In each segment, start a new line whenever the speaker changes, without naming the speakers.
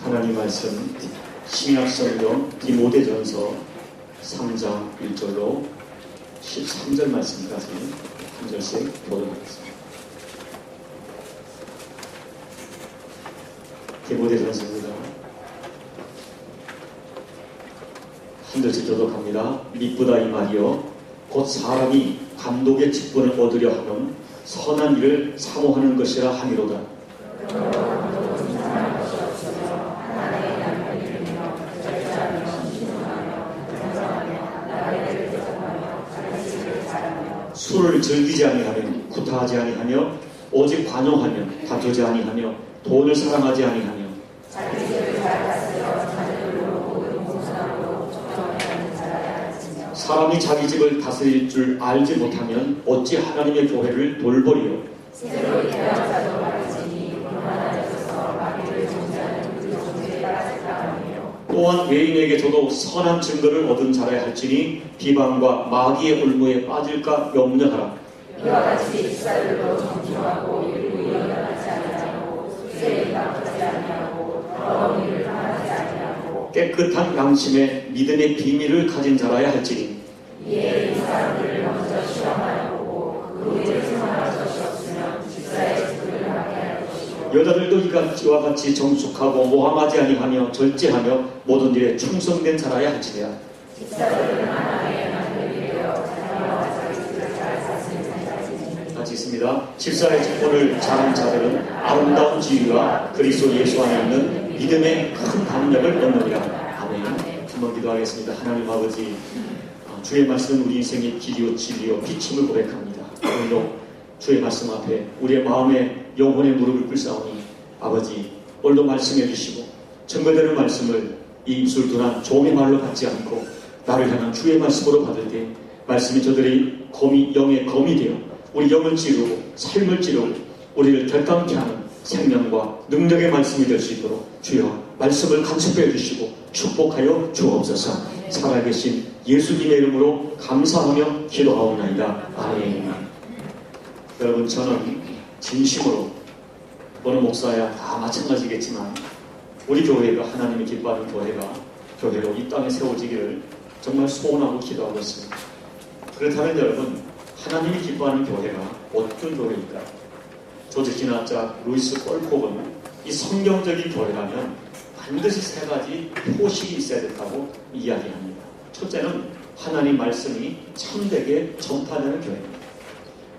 하나님 말씀 신약성경 디모데전서 3장 1절로 13절 말씀까지 한 절씩 보도록 하겠습니다. 디모데전서입니다. 한 절씩 교독합니다. 미쁘다 이 말이여 곧 사람이 감독의 직분을 얻으려 하면 선한 일을 사모하는 것이라 하미로다. 술을 즐기지 아니하며 구타하지 아니하며 오직 관용하며 다투지 아니하며 돈을 사랑하지 아니하며 사람이 자기 집을 다스릴 줄 알지 못하면 어찌 하나님의 교회를 돌보리요. 또한 외인에게 저도 선한 증거를 얻은 자라야 할지니 비방과 마귀의 올무에 빠질까 염려하라.
이와 같이 입사들도 정중하고 일부 일어나지 아니하고 수세에 나가지 아니하고 더러운 일을 하지 아니하고
깨끗한 양심에 믿음의 비밀을 가진 자라야 할지니
이에 이 사람들을 먼저 시험하여 보고 그 일을 승화할 것이 없으면 집사의 직분을 하게 할 것이고
여자들도 이와 같이 정숙하고 모함하지 아니하며 절제하며 모든 일에 충성된 자라야 할지니라.
집사들은 하나님의 만들이 되어 자녀와 자기 집을 잘 다스리는 자이니
같이 있습니다. 집사의 직분을 잘한 자들은 아름다운 지위와 그리스도 예수 안에 있는 믿음의 큰 담력을 얻느니라. 아멘. 한번 기도하겠습니다. 하나님 아버지, 주의 말씀은 우리 인생의 길이요 진리요 비침을 고백합니다. 오늘도 주의 말씀 앞에 우리의 마음에 영혼의 무릎을 꿇사오니 아버지, 오늘도 말씀해 주시고 증거되는 말씀을 이 입술 둔한 종의 말로 받지 않고 나를 향한 주의 말씀으로 받을 때 말씀이 저들의 영의 검이 되어 우리 영을 찌르고 삶을 찌르고 우리를 결단케 하는 생명과 능력의 말씀이 될 수 있도록 주여 말씀을 간섭해 주시고 축복하여 주옵소서. 살아계신 예수님의 이름으로 감사하며 기도하옵나이다. 아멘. 여러분, 저는 진심으로 어느 목사야 다 마찬가지겠지만 우리 교회가 하나님이 기뻐하는 교회로 이 땅에 세워지기를 정말 소원하고 기도하고 있습니다. 그렇다면 여러분, 하나님이 기뻐하는 교회가 어떤 교회일까? 조직신학자 루이스 꼴콕은 이 성경적인 교회라면 반드시 세 가지 포식이 있어야 된다고 이야기합니다. 첫째는 하나님 말씀이 참되게 전파되는 교회입니다.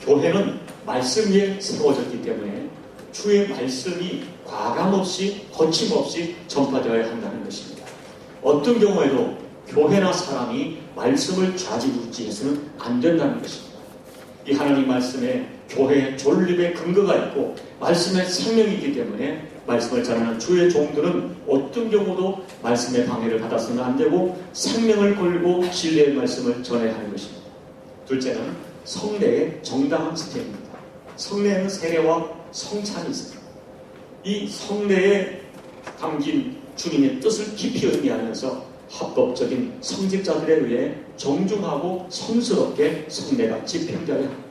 교회는 말씀 위에 세워졌기 때문에 주의 말씀이 과감없이 거침없이 전파되어야 한다는 것입니다. 어떤 경우에도 교회나 사람이 말씀을 좌지우지해서는 안 된다는 것입니다. 이 하나님 말씀에 교회의 존립의 근거가 있고 말씀의 생명이 있기 때문에 말씀을 전하는 주의 종들은 어떤 경우도 말씀의 방해를 받아서는 안 되고 생명을 걸고 진리의 말씀을 전해야 하는 것입니다. 둘째는 성례의 정당한 지켜입니다. 성례에는 세례와 성찬이 있습니다. 이 성례에 담긴 주님의 뜻을 깊이 의미하면서 합법적인 성직자들에 의해 정중하고 성스럽게 성례가 집행되어야 합니다.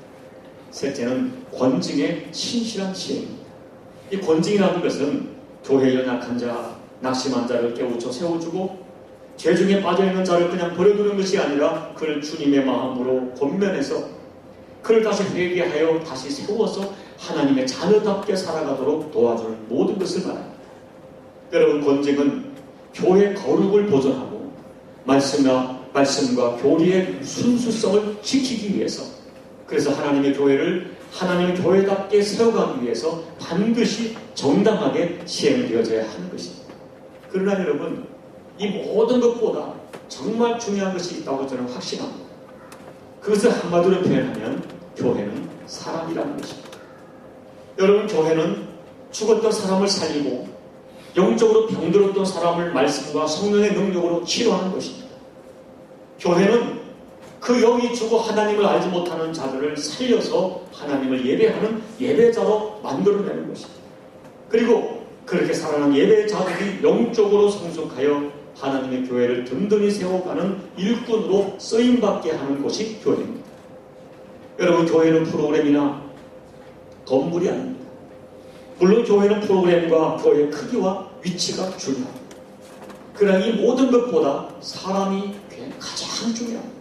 셋째는 권징의 신실한 시행입니다. 이 권징이라는 것은 교회에 연약한 자, 낙심한 자를 깨우쳐 세워주고 죄 중에 빠져있는 자를 그냥 버려두는 것이 아니라 그를 주님의 마음으로 권면해서 그를 다시 회개하여 다시 세워서 하나님의 자녀답게 살아가도록 도와주는 모든 것을 말합니다. 여러분, 권징은 교회 거룩을 보존하고 말씀과 교리의 순수성을 지키기 위해서, 그래서 하나님의 교회를 하나님의 교회답게 세워가기 위해서 반드시 정당하게 시행되어져야 하는 것입니다. 그러나 여러분, 이 모든 것보다 정말 중요한 것이 있다고 저는 확신합니다. 그것을 한마디로 표현하면 교회는 사람이라는 것입니다. 여러분, 교회는 죽었던 사람을 살리고 영적으로 병들었던 사람을 말씀과 성령의 능력으로 치료하는 것입니다. 교회는 그 영이 죽어 하나님을 알지 못하는 자들을 살려서 하나님을 예배하는 예배자로 만들어내는 것입니다. 그리고 그렇게 살아난 예배자들이 영적으로 성숙하여 하나님의 교회를 든든히 세워가는 일꾼으로 쓰임받게 하는 곳이 교회입니다. 여러분, 교회는 프로그램이나 건물이 아닙니다. 물론 교회는 프로그램과 교회의 크기와 위치가 중요합니다. 그러나 이 모든 것보다 사람이 가장 중요합니다.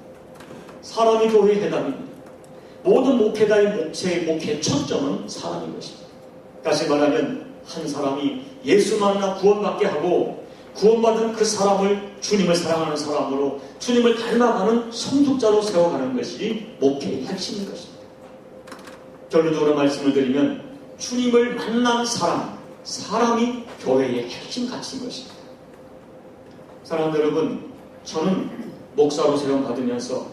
사람이 교회의 해답입니다. 모든 목회자의 목회의 초점은 사람인 것입니다. 다시 말하면 한 사람이 예수 만나 구원받게 하고 구원받은 그 사람을 주님을 사랑하는 사람으로 주님을 닮아가는 성숙자로 세워가는 것이 목회의 핵심인 것입니다. 결론적으로 말씀을 드리면 주님을 만난 사람이 교회의 핵심 가치인 것입니다. 사랑하는 여러분, 저는 목사로 세움받으면서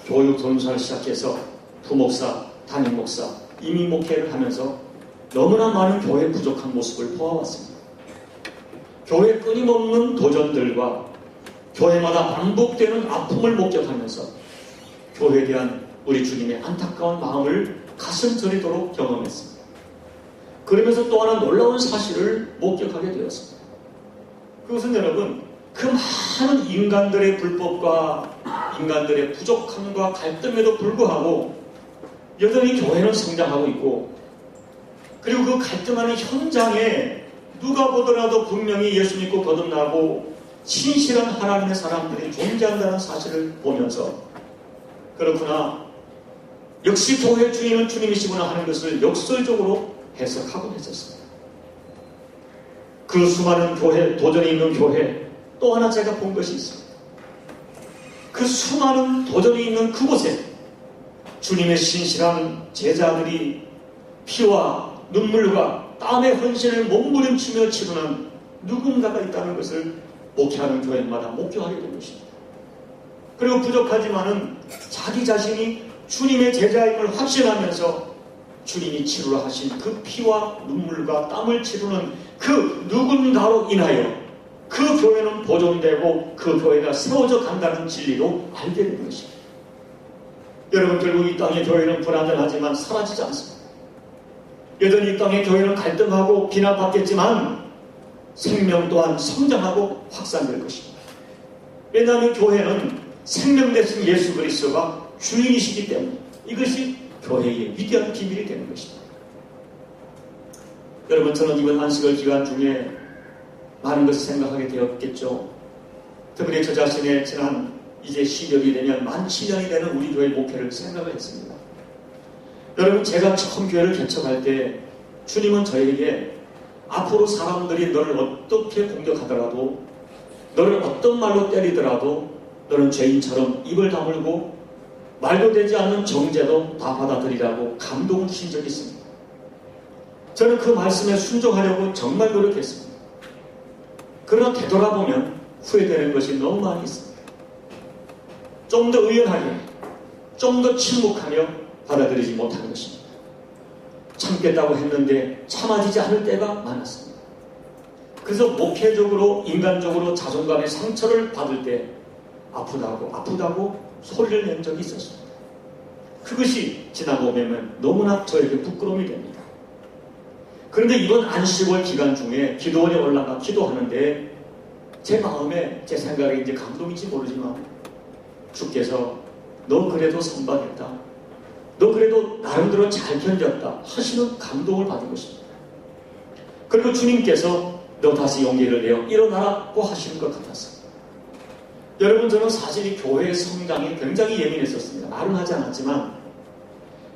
교육 전사를 시작해서 부목사, 담임목사, 임의 목회를 하면서 너무나 많은 교회 부족한 모습을 보아왔습니다. 교회 끊임없는 도전들과 교회마다 반복되는 아픔을 목격하면서 교회에 대한 우리 주님의 안타까운 마음을 가슴 저리도록 경험했습니다. 그러면서 또 하나 놀라운 사실을 목격하게 되었습니다. 그것은 여러분, 그 많은 인간들의 불법과 인간들의 부족함과 갈등에도 불구하고 여전히 교회는 성장하고 있고, 그리고 그 갈등하는 현장에 누가 보더라도 분명히 예수 믿고 거듭나고 신실한 하나님의 사람들이 존재한다는 사실을 보면서, 그렇구나, 역시 교회 주인은 주님이시구나 하는 것을 역설적으로 해석하고 있었습니다. 그 수많은 교회, 도전이 있는 교회, 또 하나 제가 본 것이 있습니다. 그 수많은 도전이 있는 그곳에 주님의 신실한 제자들이 피와 눈물과 땀의 헌신을 몸부림치며 치르는 누군가가 있다는 것을 목회하는 교회마다 목격하게 된 것입니다. 그리고 부족하지만은 자기 자신이 주님의 제자임을 확신하면서 주님이 치루라 하신 그 피와 눈물과 땀을 치르는 그 누군가로 인하여 그 교회는 보존되고 그 교회가 세워져 간다는 진리로 알게 된 것입니다. 여러분, 결국 이 땅의 교회는 불완전하지만 사라지지 않습니다. 여전히 이 땅의 교회는 갈등하고 비난받겠지만 생명 또한 성장하고 확산될 것입니다. 왜냐하면 교회는 생명 대신 예수 그리스도가 주인이시기 때문에 이것이 교회의 위대한 비밀이 되는 것입니다. 여러분, 저는 이번 안식월 기간 중에 많은 것을 생각하게 되었겠죠. 특별히 저 자신의 지난 이제 시절이 되면 만 7년이 되는 우리 교회 목회를 생각을 했습니다. 여러분, 제가 처음 교회를 개척할 때 주님은 저에게 앞으로 사람들이 너를 어떻게 공격하더라도, 너를 어떤 말로 때리더라도 너는 죄인처럼 입을 다물고 말도 되지 않는 정죄도 다 받아들이라고 감동을 주신 적이 있습니다. 저는 그 말씀에 순종하려고 정말 노력했습니다. 그러나 되돌아보면 후회되는 것이 너무 많이 있습니다. 좀 더 의연하게, 좀 더 침묵하며 받아들이지 못하는 것입니다. 참겠다고 했는데 참아지지 않을 때가 많았습니다. 그래서 목회적으로, 인간적으로 자존감의 상처를 받을 때 아프다고 소리를 낸 적이 있었습니다. 그것이 지나고 보면 너무나 저에게 부끄러움이 됩니다. 그런데 이번 안식월 기간 중에 기도원에 올라가 기도하는데 제 마음에, 제 생각에 이제 감동인지 모르지만 주께서 너 그래도 선방했다, 너 그래도 나름대로 잘 견뎠다 하시는 감동을 받은 것입니다. 그리고 주님께서 너 다시 용기를 내어 일어나라고 하시는 것 같았습니다. 여러분, 저는 사실 이 교회의 성장에 굉장히 예민했었습니다. 말은 하지 않았지만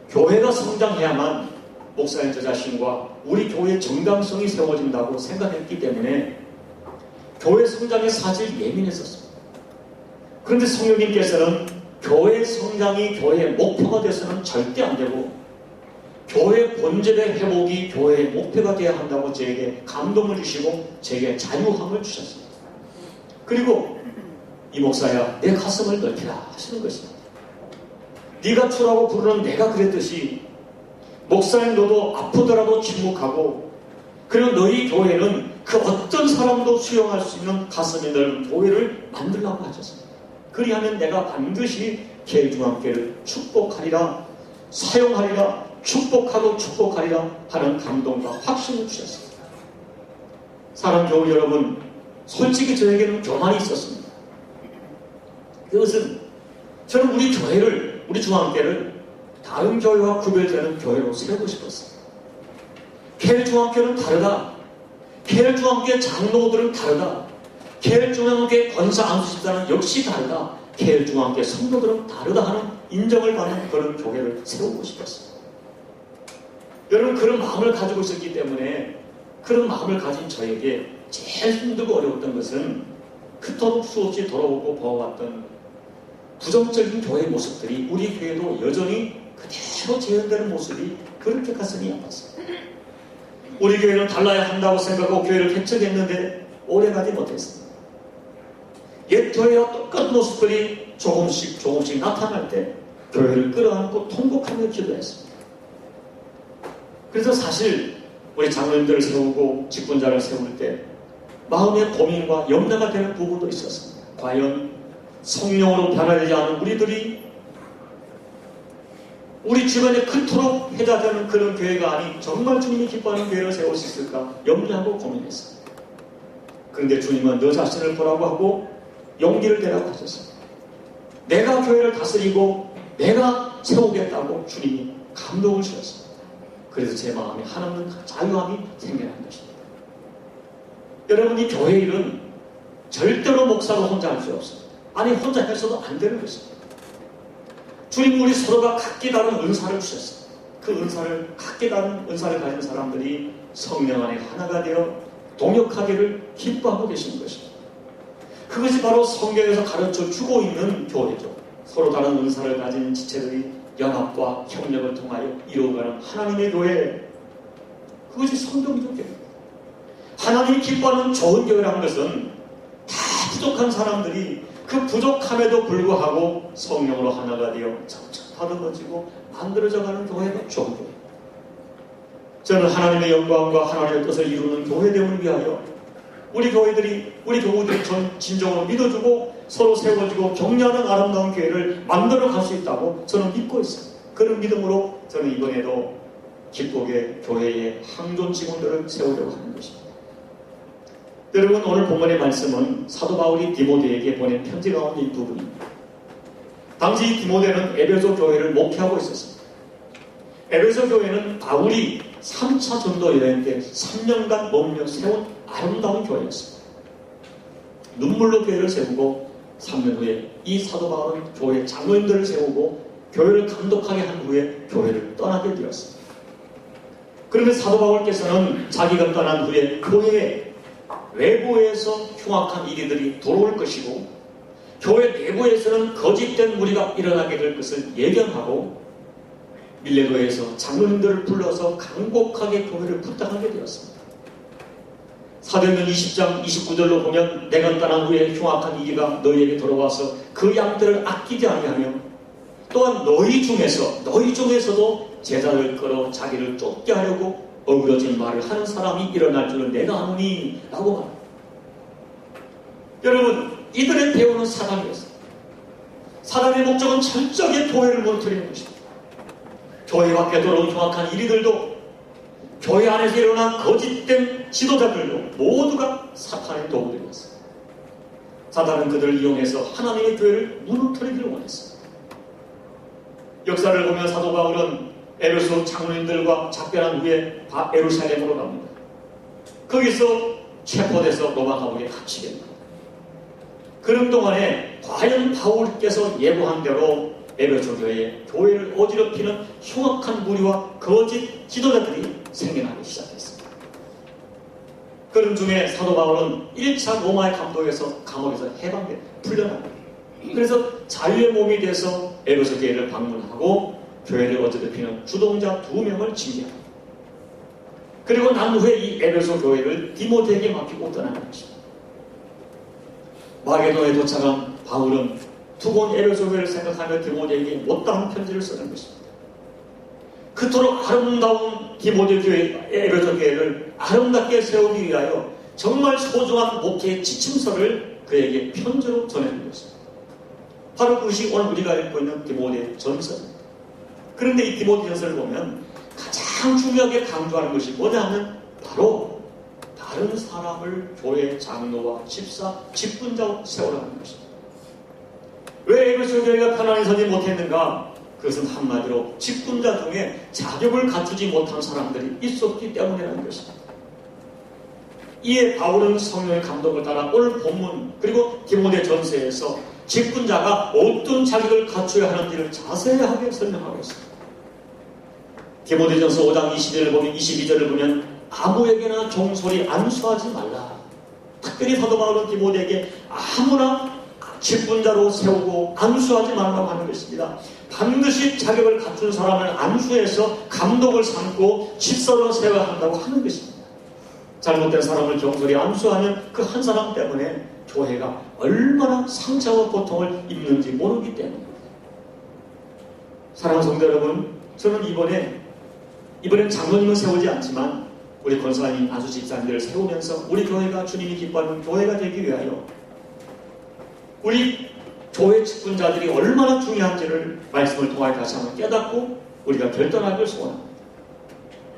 교회가 성장해야만 목사님 저 자신과 우리 교회의 정당성이 세워진다고 생각했기 때문에 교회 성장에 사실 예민했었습니다. 그런데 성령님께서는 교회 성장이 교회의 목표가 돼서는 절대 안 되고 교회 본질의 회복이 교회의 목표가 되어야 한다고 저에게 감동을 주시고 제게 자유함을 주셨습니다. 그리고 이 목사야, 내 가슴을 넓히라 하시는 것입니다. 네가 주라고 부르는 내가 그랬듯이 목사님 너도 아프더라도 침묵하고, 그리고 너희 교회는 그 어떤 사람도 수용할 수 있는 가슴이 넓은 교회를 만들라고 하셨습니다. 그리하면 내가 반드시 계중함께를 축복하리라, 사용하리라, 축복하리라 하는 감동과 확신을 주셨습니다. 사랑 교우 여러분, 솔직히 저에게는 교만이 있었습니다. 그것은 저는 우리 교회를, 우리 중앙교회를 다른 교회와 구별되는 교회로 세우고 싶었습니다. KL중앙교회는 다르다. KL중앙교회 장로들은 다르다. KL중앙교회 권사 안수집사는 역시 다르다. KL중앙교회 성도들은 다르다 하는 인정을 받는 그런 교회를 세우고 싶었어요. 여러분, 그런 마음을 가지고 있었기 때문에 그런 마음을 가진 저에게 제일 힘들고 어려웠던 것은 그토록 수없이 돌아오고 보아왔던 부정적인 교회의 모습들이 우리 교회도 여전히 그대로 재현되는 모습이 그렇게 가슴이 아팠어요. 우리 교회는 달라야 한다고 생각하고 교회를 개척했는데 오래가지 못했습니다. 옛 교회와 똑같은 모습들이 조금씩 나타날 때 교회를 끌어안고 통곡하며 기도했습니다. 그래서 사실 우리 장로님들을 세우고 직분자를 세울 때 마음의 고민과 염려가 되는 부분도 있었습니다. 과연 성령으로 변화되지 않은 우리들이 우리 주변에 그토록 회자되는 그런 교회가 아닌 정말 주님이 기뻐하는 교회를 세울 수 있을까 염려하고 고민했습니다. 그런데 주님은 너 자신을 보라고 하고 용기를 내라고 하셨습니다. 내가 교회를 다스리고 내가 세우겠다고 주님이 감동을 주셨습니다. 그래서 제 마음에 하나님 자유함이 생겨난 것입니다. 여러분, 이 교회 일은 절대로 목사가 혼자 할 수 없습니다. 아니, 혼자 해서도 안 되는 것입니다. 주님, 우리 서로가 각기 다른 은사를 주셨습니다. 그 은사를, 각기 다른 은사를 가진 사람들이 성령 안에 하나가 되어 동역하기를 기뻐하고 계시는 것입니다. 그것이 바로 성경에서 가르쳐 주고 있는 교회죠. 서로 다른 은사를 가진 지체들이 연합과 협력을 통하여 이루어가는 하나님의 교회, 그것이 성경적 교회입니다. 하나님이 기뻐하는 좋은 교회라는 것은 다 부족한 사람들이 그 부족함에도 불구하고 성령으로 하나가 되어 점점 다듬어지고 만들어져가는 교회가 좋은 교회. 저는 하나님의 영광과 하나님의 뜻을 이루는 교회됨을 위하여 우리 교우들이 전 진정으로 믿어주고 서로 세워지고 격려하는 아름다운 교회를 만들어갈 수 있다고 저는 믿고 있습니다. 그런 믿음으로 저는 이번에도 기쁘게 교회의 항존 직원들을 세우려고 하는 것입니다. 여러분, 오늘 본문의 말씀은 사도 바울이 디모데에게 보낸 편지 가운데 일부분입니다. 당시 디모데는 에베소 교회를 목회하고 있었습니다. 에베소 교회는 바울이 3차 전도 여행 때 3년간 머물며 세운 아름다운 교회였습니다. 눈물로 교회를 세우고 3년 후에 이 사도 바울은 교회 장로님들을 세우고 교회를 감독하게 한 후에 교회를 떠나게 되었습니다. 그런데 사도 바울께서는 자기가 떠난 후에 교회에 외부에서 흉악한 일들이 들어올 것이고 교회 내부에서는 거짓된 무리가 일어나게 될 것을 예견하고 밀레도에서 장로님들을 불러서 간곡하게 교회를 부탁하게 되었습니다. 사도행전 20장 29절로 보면 내가 떠난 후에 흉악한 이가 너희에게 돌아와서 그 양들을 아끼지 아니하며 또한 너희 중에서도 제자를 끌어 자기를 쫓게 하려고 어그러진 말을 하는 사람이 일어날 줄은 내가 아노니 라고 말합니다. 여러분, 이들의 배우는 사단이었습니다. 사단의 목적은 철저하게 교회를 무너뜨리는 것입니다. 교회 밖에 돌아온 흉악한 이리들도 교회 안에서 일어난 거짓된 지도자들도 모두가 사탄의 도구들이었습니다. 사단은 그들을 이용해서 하나님의 교회를 무너뜨리기를 원했습니다. 역사를 보면 사도 바울은 에베소 장로님들과 작별한 후에 예루살렘으로 갑니다. 거기서 체포돼서 로마 감옥에 갇히게 됩니다. 그런 동안에 과연 바울께서 예고한 대로 에베소 교회를 어지럽히는 흉악한 무리와 거짓 지도자들이 생겨나기 시작했습니다. 그런 중에 사도 바울은 1차 로마의 감옥에서 해방돼 풀려납니다. 그래서 자유의 몸이 돼서 에베소 교회를 방문하고 교회를 어지럽히는 주동자 2명을 징계합니다. 그리고 난 후에 이 에베소 교회를 디모데에게 맡기고 떠나는 것입니다. 마게도에 도착한 바울은 두번 에베소 교회를 생각하며 디모데에게 못다한 편지를 쓰는 것입니다. 그토록 아름다운 디모데 교회, 에베소 교회를 아름답게 세우기 위하여 정말 소중한 목회의 지침서를 그에게 편지로 전해준 것입니다. 바로 그것이 오늘 우리가 읽고 있는 디모데 전서입니다. 그런데 이 디모데 전서를 보면 가장 중요하게 강조하는 것이 뭐냐 하면 바로 다른 사람을 교회 장로와 집사, 직분자로 세우라는 것입니다. 왜 에베소 교회가 편안히 서지 못했는가? 그것은 한마디로 직분자 중에 자격을 갖추지 못한 사람들이 있었기 때문이라는 것입니다. 이에 바울은 성령의 감동을 따라 오늘 본문 그리고 디모데 전서에서 직분자가 어떤 자격을 갖춰야 하는지를 자세하게 설명하고 있습니다. 디모데전서 5장 22절을 보면 아무에게나 종소리 안수하지 말라. 특별히 사도 바울은 디모데에게 아무나 직분자로 세우고 안수하지 말라고 하는 것입니다. 반드시 자격을 갖춘 사람을 안수해서 감독을 삼고 집사로 세워야 한다고 하는 것입니다. 잘못된 사람을 종소리 안수하는 그 한 사람 때문에 교회가 얼마나 상처와 고통을 입는지 모르기 때문입니다. 사랑하는 성도 여러분, 저는 이번엔 장로님을 세우지 않지만 우리 권사님, 안수 집사님들을 세우면서 우리 교회가 주님이 기뻐하는 교회가 되기 위하여 우리 교회 직분자들이 얼마나 중요한지를 말씀을 통하여 다시 한번 깨닫고 우리가 결단하기를 소원합니다.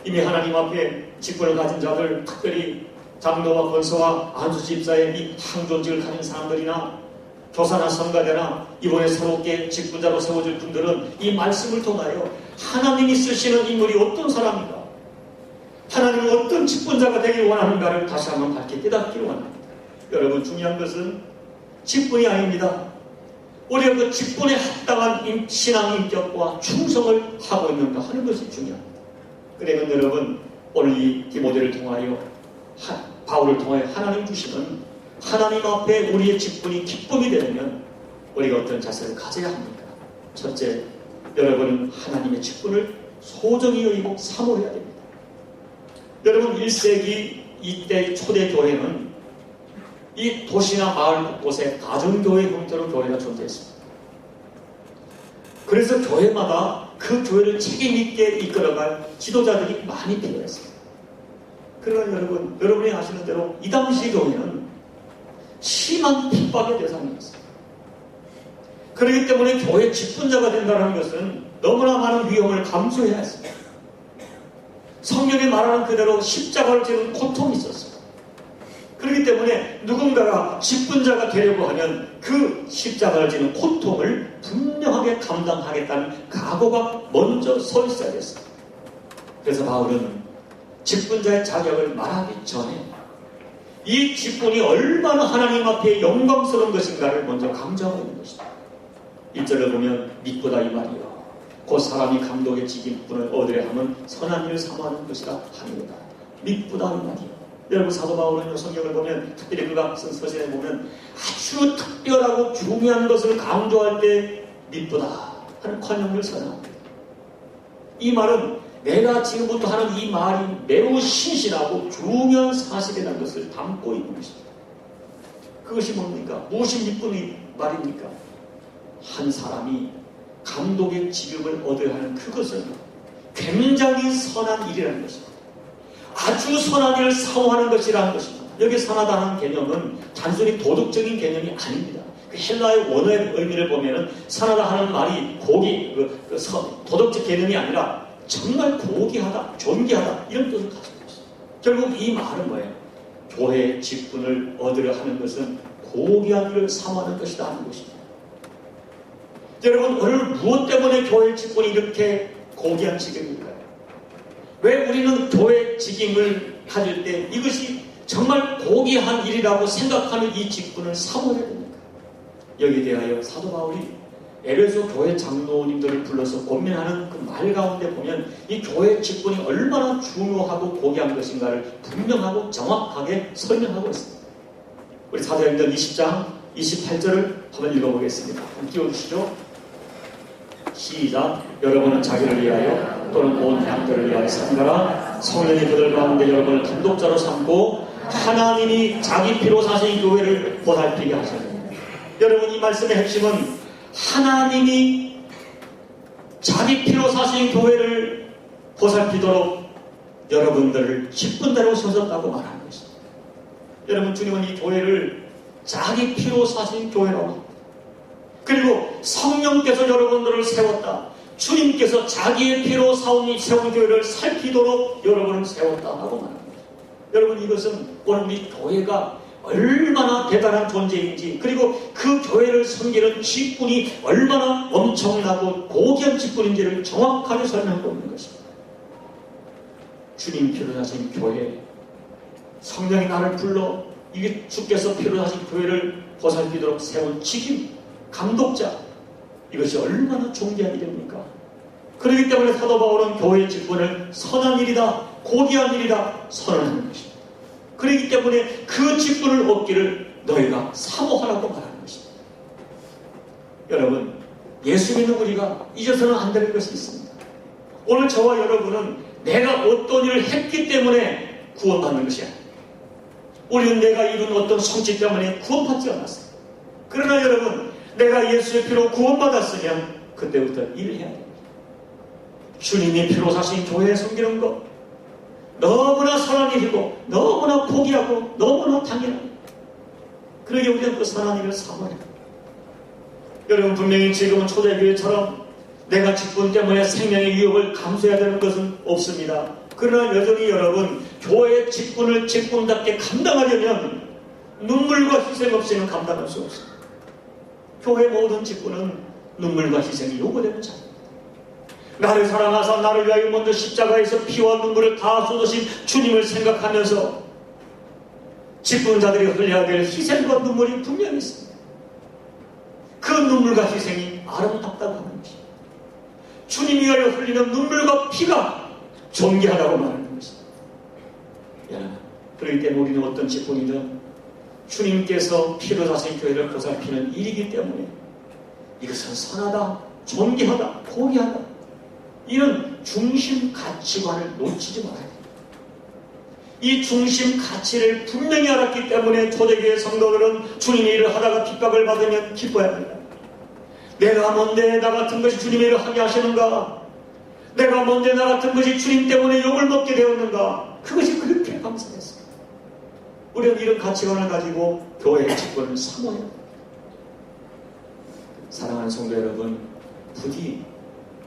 이미 하나님 앞에 직분을 가진 자들, 특별히 장로와 권사와 안수 집사의 이 항존직을 가진 사람들이나 교사나 성가대나 이번에 새롭게 직분자로 세워질 분들은 이 말씀을 통하여 하나님이 쓰시는 인물이 어떤 사람인가, 하나님은 어떤 직분자가 되길 원하는가를 다시 한번 밝게 깨닫기를 원합니다. 여러분, 중요한 것은 직분이 아닙니다. 우리가 그 직분에 합당한 신앙 인격과 충성을 하고 있는가 하는 것이 중요합니다. 그러면 여러분, 오늘 이 디모데를 통하여 바울을 통하여 하나님 주시는 하나님 앞에 우리의 직분이 기쁨이 되려면 우리가 어떤 자세를 가져야 합니까? 첫째, 여러분은 하나님의 직분을 소중히 여기고 사모해야 됩니다. 여러분, 1세기 이때 초대교회는 이 도시나 마을 곳곳에 가정교회 형태로 교회가 존재했습니다. 그래서 교회마다 그 교회를 책임있게 이끌어갈 지도자들이 많이 필요했습니다. 그러나 여러분이 아시는 대로 이 당시 교회는 심한 핍박의 대상이었습니다. 그렇기 때문에 교회 직분자가 된다는 것은 너무나 많은 위험을 감수해야 했습니다. 성경이 말하는 그대로 십자가를 지는 고통이 있었습니다. 그렇기 때문에 누군가가 직분자가 되려고 하면 그 십자가를 지는 고통을 분명하게 감당하겠다는 각오가 먼저 서 있어야 됐습니다. 그래서 바울은 직분자의 자격을 말하기 전에 이 직분이 얼마나 하나님 앞에 영광스러운 것인가를 먼저 강조하고 있는 것입니다. 1절을 보면 믿고다 이 말이요, 곧 사람이 감독의 직분을 얻으려 하면 선한 일을 사모하는 것이라 하는구나. 믿고다 이 말이요. 여러분, 사도 바울은 성경을 보면, 특별히 그가 쓴 서신에 보면 아주 특별하고 중요한 것을 강조할 때 믿보다 하는 관용을 선언합니다. 이 말은 내가 지금부터 하는 이 말이 매우 신실하고 중요한 사실이라는 것을 담고 있는 것입니다. 그것이 뭡니까? 무엇이 믿음의 말입니까? 한 사람이 감독의 직업을 얻어야 하는 그것은 굉장히 선한 일이라는 것입니다. 아주 선한 일을 사모하는 것이라는 것입니다. 여기 선하다는 개념은 단순히 도덕적인 개념이 아닙니다. 그 헬라의 원어의 의미를 보면은 선하다 하는 말이 도덕적 개념이 아니라 정말 고귀하다, 존귀하다 이런 뜻을 가지고 있습니다. 결국 이 말은 뭐예요? 교회의 직분을 얻으려 하는 것은 고귀한 일을 사모하는 것이다 하는 것입니다. 여러분, 오늘 무엇 때문에 교회의 직분이 이렇게 고귀한 직임일까요? 왜 우리는 교회 직임을 가질 때 이것이 정말 고귀한 일이라고 생각하는 이 직분을 사모해야 됩니까? 여기에 대하여 사도 바울이 에베소 교회 장로님들을 불러서 권면하는 그 말 가운데 보면 이 교회 직분이 얼마나 중요하고 고귀한 것인가를 분명하고 정확하게 설명하고 있습니다. 우리 사도행전 20장 28절을 한번 읽어보겠습니다. 한번 띄워주시죠. 시작. 여러분은 자기를 위하여 또는 온 양들을 위하여 산다라. 성령이 그들 가운데 여러분을 감독자로 삼고 하나님이 자기 피로 사신 교회를 보살피게 하셨습니다. 여러분, 이 말씀의 핵심은 하나님이 자기 피로 사신 교회를 보살피도록 여러분들을 직분자로 세웠다고 말하는 것입니다. 여러분, 주님은 이 교회를 자기 피로 사신 교회라고 합니다. 그리고 성령께서 여러분들을 세웠다. 주님께서 자기의 피로 세운 교회를 살피도록 여러분을 세웠다 하고 말합니다. 여러분, 이것은 오늘 우리 교회가 얼마나 대단한 존재인지, 그리고 그 교회를 섬기는 직분이 얼마나 엄청나고 고귀한 직분인지를 정확하게 설명하고 있는 것입니다. 주님 피로 사신 교회, 성령이 나를 불러 이게 주께서 피로 사신 교회를 보살피도록 세운 직임, 감독자, 이것이 얼마나 존귀한 일입니까? 그렇기 때문에 사도 바울은 교회의 직분을 선한 일이다, 고귀한 일이다 선언하는 것입니다. 그렇기 때문에 그 직분을 얻기를 너희가 사모하라고 말하는 것입니다. 여러분, 예수 믿는 우리가 잊어서는 안 되는 것이 있습니다. 오늘 저와 여러분은 내가 어떤 일을 했기 때문에 구원받는 것이 아닙니다. 우리는 내가 이룬 어떤 성취 때문에 구원받지 않았어요. 그러나 여러분, 내가 예수의 피로 구원받았으면 그때부터 일을 해야 됩니다. 주님이 피로 사신 교회에 섬기는 것, 너무나 선한 일이고 너무나 포기하고 너무나 당연합니다. 그러기에 우리는 그 선한 일을 사모해야 합니다. 여러분, 분명히 지금은 초대교회처럼 내가 직분 때문에 생명의 위협을 감수해야 되는 것은 없습니다. 그러나 여전히 여러분, 교회의 직분을 직분답게 감당하려면 눈물과 희생 없이는 감당할 수 없습니다. 교회 모든 직분은 눈물과 희생이 요구되는 자입니다. 나를 사랑하사 나를 위하여 먼저 십자가에서 피와 눈물을 다 쏟으신 주님을 생각하면서 직분자들이 흘려야 될 희생과 눈물이 분명히 있습니다. 그 눈물과 희생이 아름답다고 하는 것입니다. 주님 위하여 흘리는 눈물과 피가 존귀하다고 말하는 것입니다. 그렇기 때문에 우리는 어떤 직분이든 주님께서 피로 사신 교회를 보살피는 일이기 때문에 이것은 선하다, 존귀하다, 고귀하다, 이런 중심 가치관을 놓치지 말아야 됩니다. 이 중심 가치를 분명히 알았기 때문에 초대교회 성도들은 주님의 일을 하다가 핍박을 받으면 기뻐야 합니다. 내가 뭔데 나 같은 것이 주님의 일을 하게 하시는가? 내가 뭔데 나 같은 것이 주님 때문에 욕을 먹게 되었는가? 그것이 그렇게 감사했습니다. 우리는 이런 가치관을 가지고 교회의 직분을 사모해야 합니다. 사랑하는 성도 여러분, 부디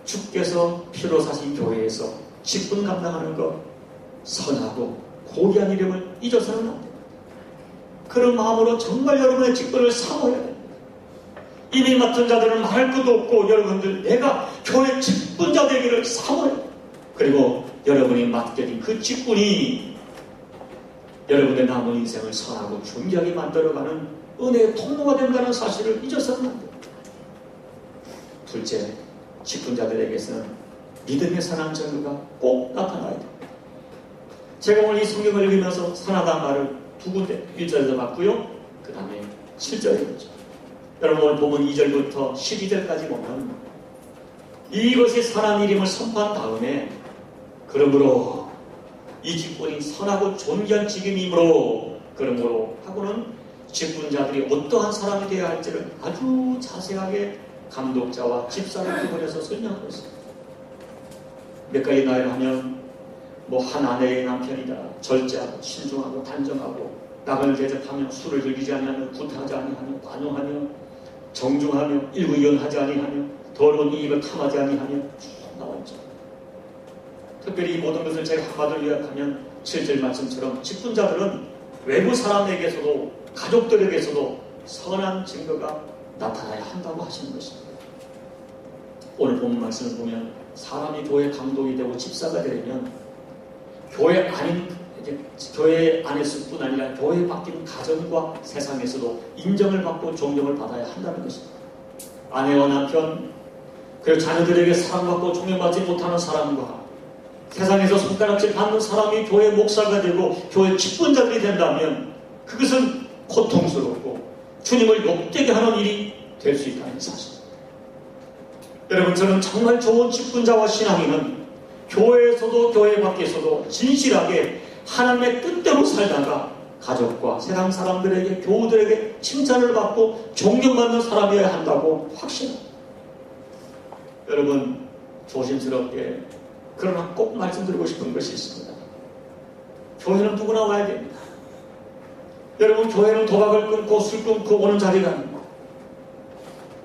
주께서 피로 사신 교회에서 직분 감당하는 것, 선하고 고귀한 이름을 잊어서는 안 됩니다. 그런 마음으로 정말 여러분의 직분을 사모해야 됩니다. 이미 맡은 자들은 말할 것도 없고 여러분들 내가 교회 직분자 되기를 사모해야 됩니다. 그리고 여러분이 맡게 된 그 직분이 여러분의 남은 인생을 선하고 존귀하게 만들어가는 은혜의 통로가 된다는 사실을 잊어서는 안 됩니다. 둘째, 직분자들에게서는 믿음의 선한 증거가 꼭 나타나야 됩니다. 제가 오늘 이 성경을 읽으면서 선하다는 말을 두 군데 1절에서 봤고요. 그 다음에 7절에 봤죠. 여러분, 오늘 보면 2절부터 12절까지 보면 이것이 선한 일임을 선포한 다음에 그러므로 이 직분이 선하고 존귀한 직임이므로 그러므로 하고는 직분자들이 어떠한 사람이 되어야 할지를 아주 자세하게 감독자와 집사를 구분해서 설명하고 있습니다. 몇 가지 나이를 하면 한 아내의 남편이다, 절제하고 신중하고 단정하고 남을 대접하며 술을 즐기지 아니하며 구타하지 아니하며 관용하며 정중하며 일구이연하지 아니하며 더러운 이익을 탐하지 아니하며 쭉 나와있죠. 특별히 이 모든 것을 제가 한마디로 요약하면 7절 말씀처럼 직분자들은 외부 사람에게서도 가족들에게서도 선한 증거가 나타나야 한다고 하시는 것입니다. 오늘 본문 말씀을 보면 사람이 교회 감독이 되고 집사가 되려면 교회 안에서 뿐 아니라 교회 밖인 가정과 세상에서도 인정을 받고 존경을 받아야 한다는 것입니다. 아내와 남편, 그리고 자녀들에게 사랑받고 존경받지 못하는 사람과 세상에서 손가락질 받는 사람이 교회 목사가 되고 교회 직분자들이 된다면 그것은 고통스럽고 주님을 욕되게 하는 일이 될 수 있다는 사실입니다. 여러분, 저는 정말 좋은 직분자와 신앙인은 교회에서도 교회 밖에서도 진실하게 하나님의 뜻대로 살다가 가족과 세상 사람들에게, 교우들에게 칭찬을 받고 존경받는 사람이어야 한다고 확신합니다. 여러분, 조심스럽게 그러나 꼭 말씀드리고 싶은 것이 있습니다. 교회는 누구나 와야 됩니다. 여러분, 교회는 도박을 끊고 술 끊고 오는 자리가 아닙니다.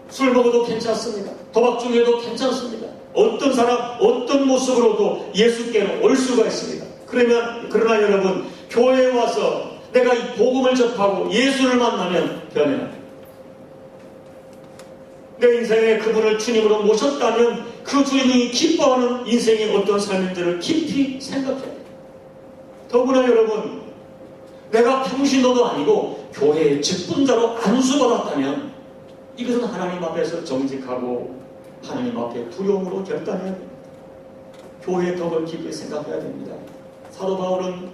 술 먹어도 괜찮습니다. 도박 중에도 괜찮습니다. 어떤 사람, 어떤 모습으로도 예수께로 올 수가 있습니다. 그러나 여러분, 교회에 와서 내가 이 복음을 접하고 예수를 만나면 변해요. 내 인생에 그분을 주님으로 모셨다면 그 주님이 기뻐하는 인생의 어떤 삶인지를 깊이 생각해야 돼요. 더구나 여러분, 내가 평신도도 아니고 교회의 직분자로 안수받았다면 이것은 하나님 앞에서 정직하고 하나님 앞에 두려움으로 결단해야 됩니다. 교회의 덕을 깊이 생각해야 됩니다. 사도 바울은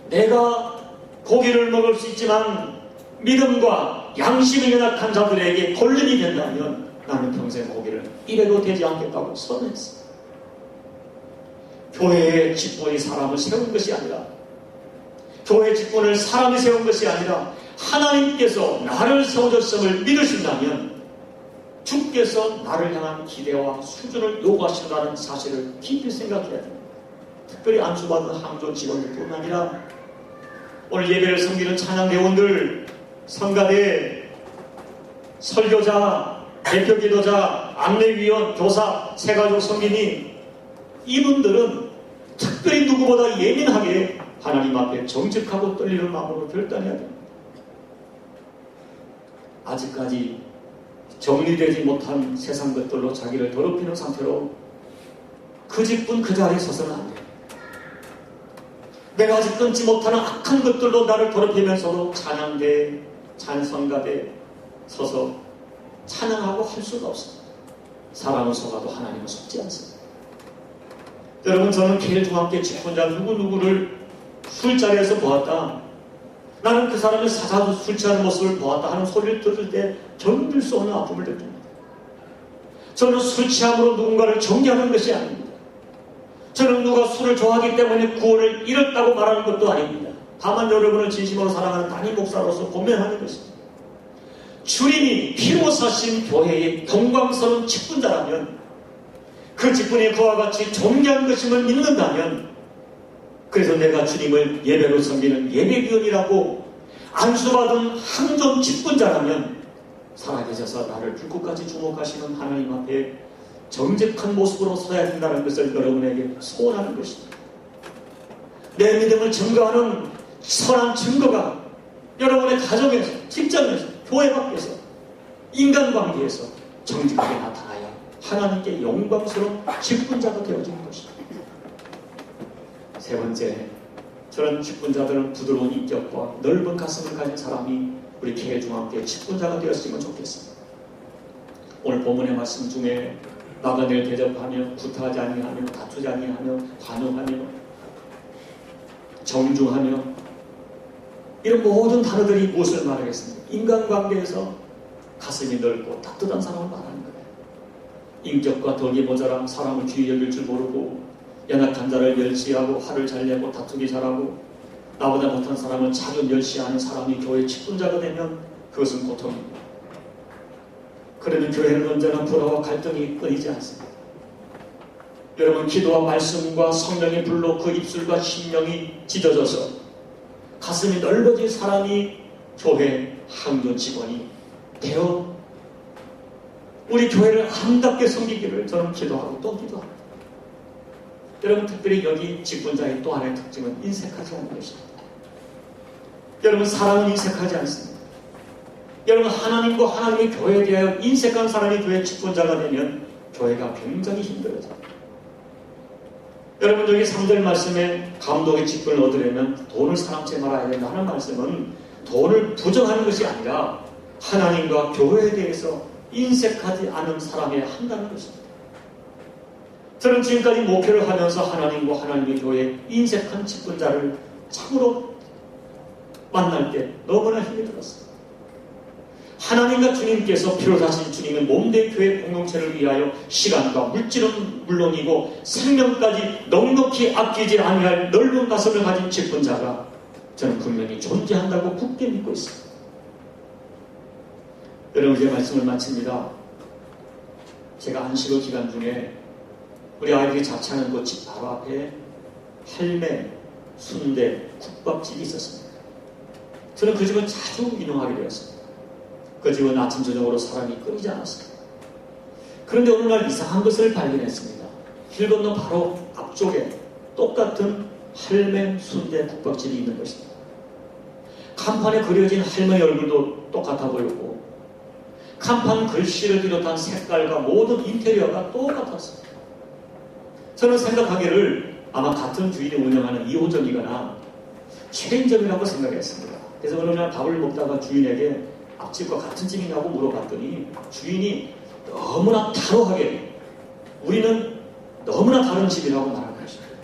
내가 고기를 먹을 수 있지만 믿음과 양심이 연약한 자들에게 걸림이 된다면 나는 평생 고기를 입에도 대지 않겠다고 선언했습니다. 교회의 직분이 사람을 세운 것이 아니라, 교회의 직분을 사람이 세운 것이 아니라 하나님께서 나를 세워줬음을 믿으신다면 주께서 나를 향한 기대와 수준을 요구하신다는 사실을 깊이 생각해야 됩니다. 특별히 안수받은 항조 직원들뿐 아니라 오늘 예배를 섬기는 찬양대원들, 성가대, 설교자, 대표기도자, 안내위원, 교사, 새가족 성인이, 이분들은 특별히 누구보다 예민하게 하나님 앞에 정직하고 떨리는 마음으로 결단해야 됩니다. 아직까지 정리되지 못한 세상 것들로 자기를 더럽히는 상태로 그 직분 그 자리에 서서는 안 돼요. 내가 아직 끊지 못하는 악한 것들로 나를 더럽히면서도 찬양대, 찬성가대 서서 찬양하고 할 수가 없습니다. 사람은 속아도 하나님은 속지 않습니다. 여러분, 저는 계일중앙교회 직분자 누구누구를 술자리에서 보았다, 나는 그 사람의 사자도 술 취하는 모습을 보았다 하는 소리를 들을 때 견딜 수 없는 아픔을 느낍니다. 저는 술 취함으로 누군가를 정죄하는 것이 아닙니다. 저는 누가 술을 좋아하기 때문에 구원을 잃었다고 말하는 것도 아닙니다. 다만 여러분을 진심으로 사랑하는 담임 목사로서 고면하는 것입니다. 주님이 피로 사신 교회의 영광스러운 직분자라면, 그 직분이 그와 같이 존귀한 것임을 믿는다면, 그래서 내가 주님을 예배로 섬기는 예배위원이라고 안수받은 항존 직분자라면 살아계셔서 나를 불꽃까지 주목하시는 하나님 앞에 정직한 모습으로 서야 된다는 것을 여러분에게 소원하는 것입니다. 내 믿음을 증거하는 선한 증거가 여러분의 가정에서, 직장에서, 교회 밖에서, 인간관계에서 정직하게 나타나야 하나님께 영광스러운 직분자가 되어지는 것입니다. 세 번째, 저런 직분자들은 부드러운 인격과 넓은 가슴을 가진 사람이 우리 계일중앙교회 직분자가 되었으면 좋겠습니다. 오늘 본문의 말씀 중에 나그네를 대접하며 구타하지 아니하며 다투지 아니하며 관용하며 정중하며, 이런 모든 단어들이 무엇을 말하겠습니까? 인간관계에서 가슴이 넓고 따뜻한 사람을 말하는 거예요. 인격과 덕이 모자람 사람을 귀히 여길 줄 모르고 연약한 자를 멸시하고 화를 잘 내고 다투기 잘하고 나보다 못한 사람을 자주 멸시하는 사람이 교회 직분자가 되면 그것은 고통입니다. 그러면 교회는 언제나 불화와 갈등이 끊이지 않습니다. 여러분, 기도와 말씀과 성령의 불로 그 입술과 심령이 찢어져서 가슴이 넓어진 사람이 교회 항존 직원이 되어 우리 교회를 아름답게 섬기기를 저는 기도하고 또 기도합니다. 여러분, 특별히 여기 직분자의 또 하나의 특징은 인색하지 않는 것입니다. 여러분, 사랑은 인색하지 않습니다. 여러분, 하나님과 하나님의 교회에 대하여 인색한 사람이 교회 직분자가 되면 교회가 굉장히 힘들어져요. 여러분, 여기 3절 말씀에 감독의 직분을 얻으려면 돈을 사랑치 말아야 된다 하는 말씀은 돈을 부정하는 것이 아니라 하나님과 교회에 대해서 인색하지 않은 사람이어야 한다는 것입니다. 저는 지금까지 목회를 하면서 하나님과 하나님의 교회에 인색한 직분자를 참으로 만날 때 너무나 힘이 들었습니다. 하나님과 주님께서 피로 사신 주님의 몸된 교회 공동체를 위하여 시간과 물질은 물론이고 생명까지 넉넉히 아끼지 아니할 넓은 가슴을 가진 직분자가 저는 분명히 존재한다고 굳게 믿고 있습니다. 여러분, 제 말씀을 마칩니다. 제가 안식일 기간 중에 우리 아이들이 자취하는 그 집 바로 앞에 할매, 순대, 국밥집이 있었습니다. 저는 그 집을 자주 이용하게 되었습니다. 그 집은 아침 저녁으로 사람이 끊이지 않았습니다. 그런데 어느 날 이상한 것을 발견했습니다. 길 건너 바로 앞쪽에 똑같은 할매, 순대, 국밥집이 있는 것입니다. 간판에 그려진 할머니 얼굴도 똑같아 보였고 간판 글씨를 비롯한 색깔과 모든 인테리어가 똑같았어요. 저는 생각하기를 아마 같은 주인이 운영하는 2호점이거나 체인점이라고 생각했습니다. 그래서 어느 날 밥을 먹다가 주인에게 앞집과 같은 집이냐고 물어봤더니 주인이 너무나 단호하게 우리는 너무나 다른 집이라고 말하는 것입니다.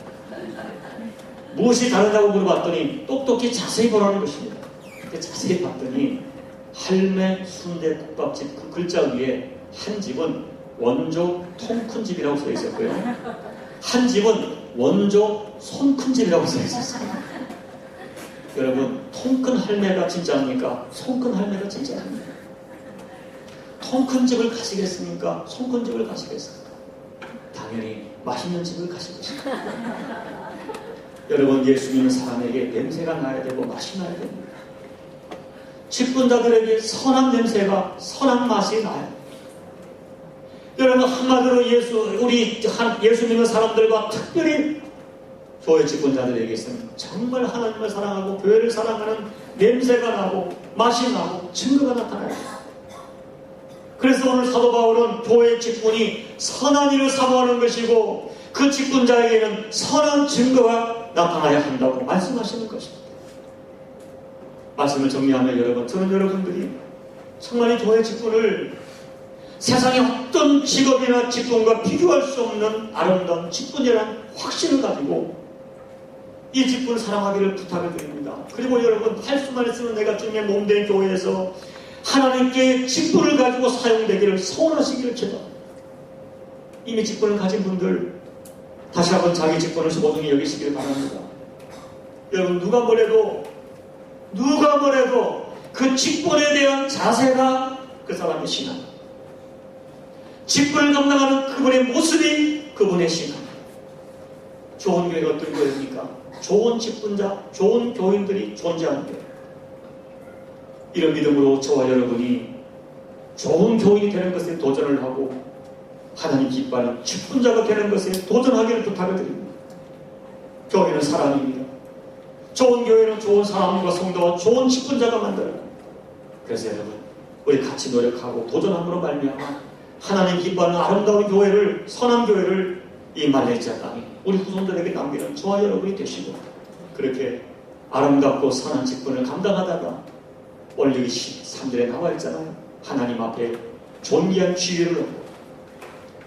무엇이 다르냐고 물어봤더니 똑똑히 자세히 보라는 것입니다. 자세히 봤더니 할매 순대국밥집 그 글자 위에 한 집은 원조 통 큰 집이라고 써 있었고요. 한 집은 원조 손 큰 집이라고 써 있었어요. 여러분, 통 큰 할매가 진짜입니까? 손 큰 할매가 진짜입니까? 통 큰 집을 가시겠습니까? 손 큰 집을 가시겠습니까? 당연히 맛있는 집을 가실 것입니다. 여러분, 예수 믿는 사람에게 냄새가 나야 되고 맛이 나야 됩니다. 직분자들에게 선한 냄새가 선한 맛이 나요. 여러분, 한마디로 우리 예수 믿는 사람들과 특별히 교회 직분자들에게서는 정말 하나님을 사랑하고 교회를 사랑하는 냄새가 나고 맛이 나고 증거가 나타나요. 그래서 오늘 사도 바울은 교회 직분이 선한 일을 사모하는 것이고 그 직분자에게는 선한 증거가 나타나야 한다고 말씀하시는 것입니다. 말씀을 정리하면 여러분, 저는 여러분들이 정말 이 교회 직분을 세상의 어떤 직업이나 직분과 비교할 수 없는 아름다운 직분이라는 확신을 가지고 이 직분을 사랑하기를 부탁을 드립니다. 그리고 여러분, 할 수만 있으면 내가 주님의 몸된 교회에서 하나님께 직분을 가지고 사용되기를 소원하시기를 기도합니다. 이미 직분을 가진 분들 다시 한번 자기 직분을 소중히 여기시기를 바랍니다. 여러분, 누가 뭐래도 그 직분에 대한 자세가 그 사람의 신앙, 직분을 감당하는 그분의 모습이 그분의 신앙. 좋은 교회가 어떤 교회입니까? 좋은 직분자, 좋은 교인들이 존재하는 교회. 이런 믿음으로 저와 여러분이 좋은 교인이 되는 것에 도전을 하고 하나님 기뻐하는 직분자가 되는 것에 도전하기를 부탁을 드립니다. 교회는 사람입니다. 좋은 교회는 좋은 사람과 성도와 좋은 직분자가 만들어요. 그래서 여러분, 우리 같이 노력하고 도전함으로 말미암아 하나님 기뻐하는 아름다운 교회를, 선한 교회를 이 말레이시아 땅에 우리 후손들에게 남기는 저와 여러분이 되시고, 그렇게 아름답고 선한 직분을 감당하다가 원리기 3절에 나와 있잖아요. 하나님 앞에 존귀한 지위를 얻고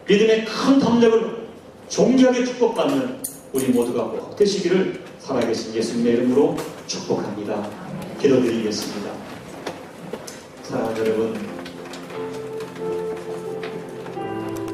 믿음의 큰 담력을 얻고 존귀하게 축복받는 우리 모두가 꼭 되시기를 살아계신 예수님의 이름으로 축복합니다. 기도드리겠습니다. 사랑하는 여러분,